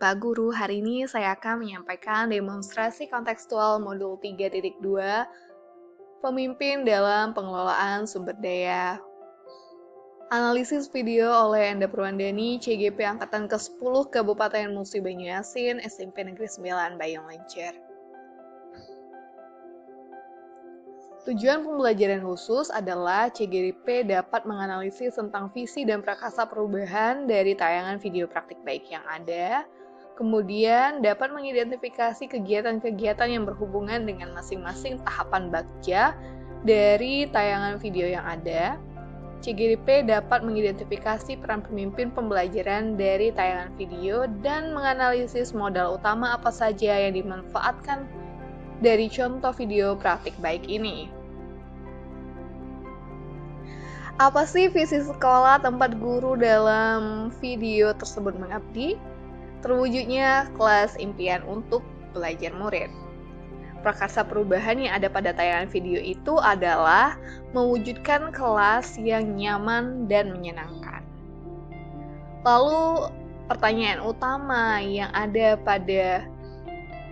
Bapak Guru, hari ini saya akan menyampaikan demonstrasi kontekstual modul 3.2 Pemimpin dalam Pengelolaan Sumber Daya. Analisis video oleh Enda Purwandani, CGP Angkatan ke-10 Kabupaten Musi Banyuasin, SMP Negeri 9 Bayong Lencer. Tujuan pembelajaran khusus adalah CGP dapat menganalisis tentang visi dan prakasa perubahan dari tayangan video praktik baik yang ada, kemudian dapat mengidentifikasi kegiatan-kegiatan yang berhubungan dengan masing-masing tahapan bagja dari tayangan video yang ada. CGP dapat mengidentifikasi peran pemimpin pembelajaran dari tayangan video dan menganalisis modal utama apa saja yang dimanfaatkan dari contoh video praktik baik ini. Apa sih visi sekolah tempat guru dalam video tersebut mengabdi? Terwujudnya kelas impian untuk belajar murid. Prakarsa perubahan yang ada pada tayangan video itu adalah mewujudkan kelas yang nyaman dan menyenangkan. Lalu, pertanyaan utama yang ada pada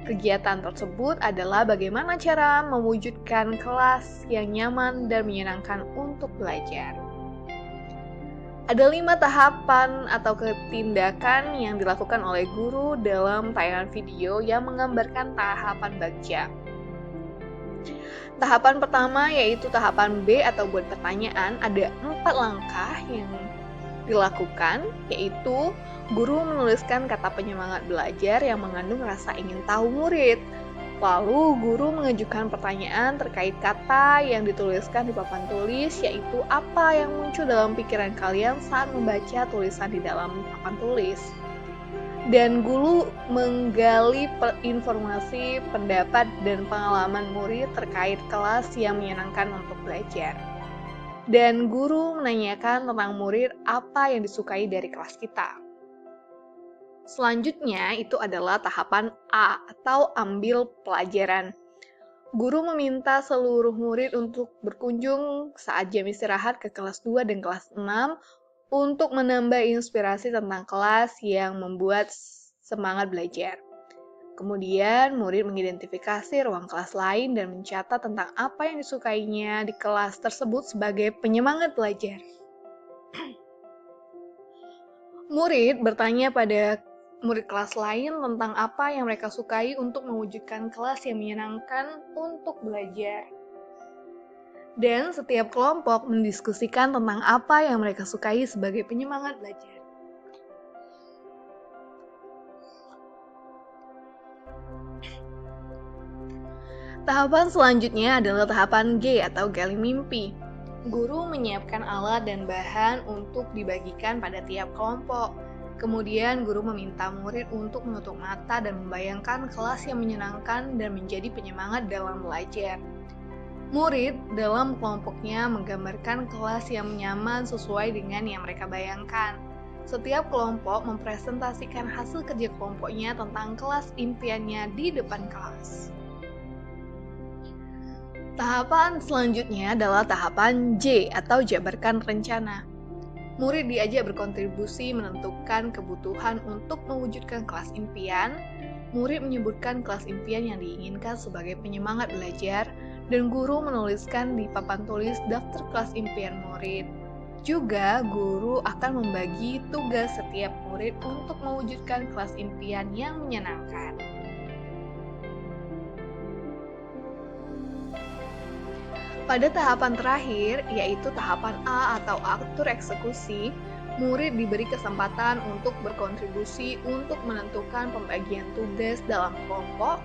kegiatan tersebut adalah bagaimana cara mewujudkan kelas yang nyaman dan menyenangkan untuk belajar. Ada 5 tahapan atau tindakan yang dilakukan oleh guru dalam tayangan video yang menggambarkan tahapan bagja. Tahapan pertama yaitu tahapan B atau buat pertanyaan, ada 4 langkah yang dilakukan, yaitu guru menuliskan kata penyemangat belajar yang mengandung rasa ingin tahu murid. Lalu guru mengajukan pertanyaan terkait kata yang dituliskan di papan tulis, yaitu apa yang muncul dalam pikiran kalian saat membaca tulisan di dalam papan tulis. Dan guru menggali informasi, pendapat, dan pengalaman murid terkait kelas yang menyenangkan untuk belajar. Dan guru menanyakan tentang murid apa yang disukai dari kelas kita. Selanjutnya itu adalah tahapan A atau ambil pelajaran. Guru meminta seluruh murid untuk berkunjung saat jam istirahat ke kelas 2 dan kelas 6 untuk menambah inspirasi tentang kelas yang membuat semangat belajar. Kemudian, murid mengidentifikasi ruang kelas lain dan mencatat tentang apa yang disukainya di kelas tersebut sebagai penyemangat belajar. Murid bertanya pada murid kelas lain tentang apa yang mereka sukai untuk mewujudkan kelas yang menyenangkan untuk belajar. Dan setiap kelompok mendiskusikan tentang apa yang mereka sukai sebagai penyemangat belajar. Tahapan selanjutnya adalah tahapan G atau gali mimpi. Guru menyiapkan alat dan bahan untuk dibagikan pada tiap kelompok. Kemudian guru meminta murid untuk menutup mata dan membayangkan kelas yang menyenangkan dan menjadi penyemangat dalam belajar. Murid dalam kelompoknya menggambarkan kelas yang nyaman sesuai dengan yang mereka bayangkan. Setiap kelompok mempresentasikan hasil kerja kelompoknya tentang kelas impiannya di depan kelas. Tahapan selanjutnya adalah tahapan J atau jabarkan rencana. Murid diajak berkontribusi menentukan kebutuhan untuk mewujudkan kelas impian. Murid menyebutkan kelas impian yang diinginkan sebagai penyemangat belajar, dan guru menuliskan di papan tulis daftar kelas impian murid. Juga, guru akan membagi tugas setiap murid untuk mewujudkan kelas impian yang menyenangkan. Pada tahapan terakhir, yaitu tahapan A atau atur eksekusi, murid diberi kesempatan untuk berkontribusi untuk menentukan pembagian tugas dalam kelompok,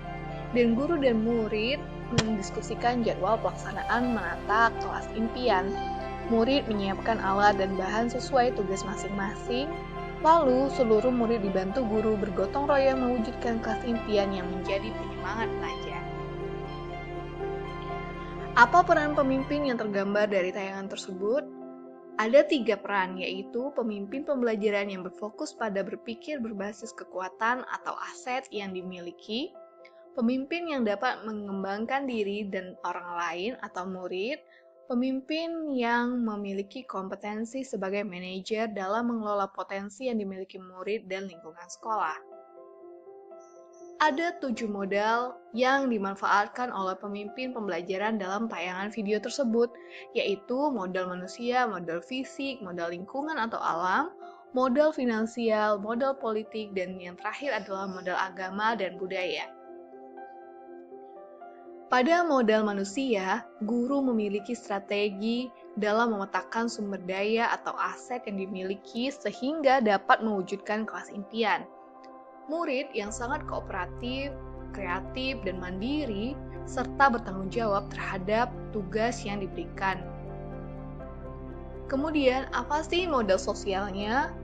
dan guru dan murid mendiskusikan jadwal pelaksanaan menata kelas impian. Murid menyiapkan alat dan bahan sesuai tugas masing-masing, lalu seluruh murid dibantu guru bergotong royong mewujudkan kelas impian yang menjadi penyemangat belajar. Apa peran pemimpin yang tergambar dari tayangan tersebut? Ada 3 peran, yaitu pemimpin pembelajaran yang berfokus pada berpikir berbasis kekuatan atau aset yang dimiliki, pemimpin yang dapat mengembangkan diri dan orang lain atau murid, pemimpin yang memiliki kompetensi sebagai manajer dalam mengelola potensi yang dimiliki murid dan lingkungan sekolah. Ada 7 modal yang dimanfaatkan oleh pemimpin pembelajaran dalam tayangan video tersebut, yaitu modal manusia, modal fisik, modal lingkungan atau alam, modal finansial, modal politik, dan yang terakhir adalah modal agama dan budaya. Pada modal manusia, guru memiliki strategi dalam memetakan sumber daya atau aset yang dimiliki sehingga dapat mewujudkan kelas impian. Murid yang sangat kooperatif, kreatif, dan mandiri, serta bertanggung jawab terhadap tugas yang diberikan. Kemudian, apa sih modal sosialnya?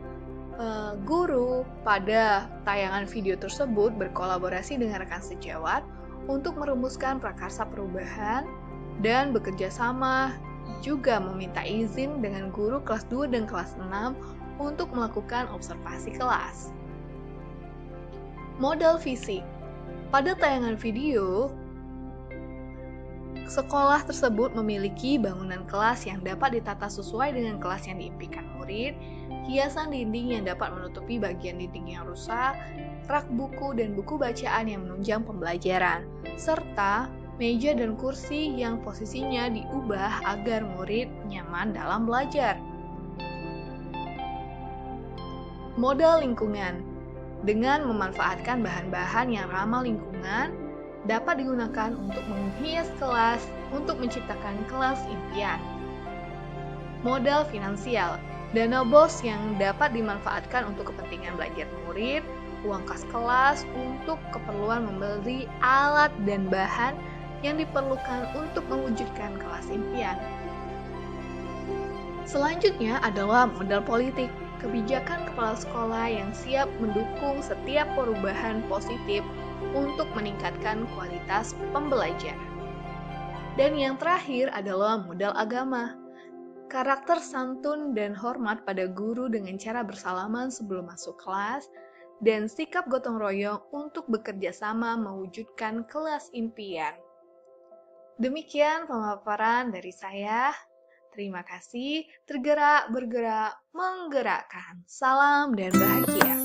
Guru pada tayangan video tersebut berkolaborasi dengan rekan sejawat untuk merumuskan prakarsa perubahan dan bekerja sama, juga meminta izin dengan guru kelas 2 dan kelas 6 untuk melakukan observasi kelas. Modal fisik. Pada tayangan video, sekolah tersebut memiliki bangunan kelas yang dapat ditata sesuai dengan kelas yang diimpikan murid, hiasan dinding yang dapat menutupi bagian dinding yang rusak, rak buku dan buku bacaan yang menunjang pembelajaran, serta meja dan kursi yang posisinya diubah agar murid nyaman dalam belajar. Modal lingkungan. Dengan memanfaatkan bahan-bahan yang ramah lingkungan, dapat digunakan untuk menghias kelas untuk menciptakan kelas impian. Modal finansial. Dana BOS yang dapat dimanfaatkan untuk kepentingan belajar murid, uang kas kelas untuk keperluan membeli alat dan bahan yang diperlukan untuk mewujudkan kelas impian. Selanjutnya adalah modal politik. Kebijakan kepala sekolah yang siap mendukung setiap perubahan positif untuk meningkatkan kualitas pembelajaran. Dan yang terakhir adalah modal agama. Karakter santun dan hormat pada guru dengan cara bersalaman sebelum masuk kelas, dan sikap gotong royong untuk bekerja sama mewujudkan kelas impian. Demikian pemaparan dari saya. Terima kasih, tergerak, bergerak, menggerakkan. Salam dan bahagia.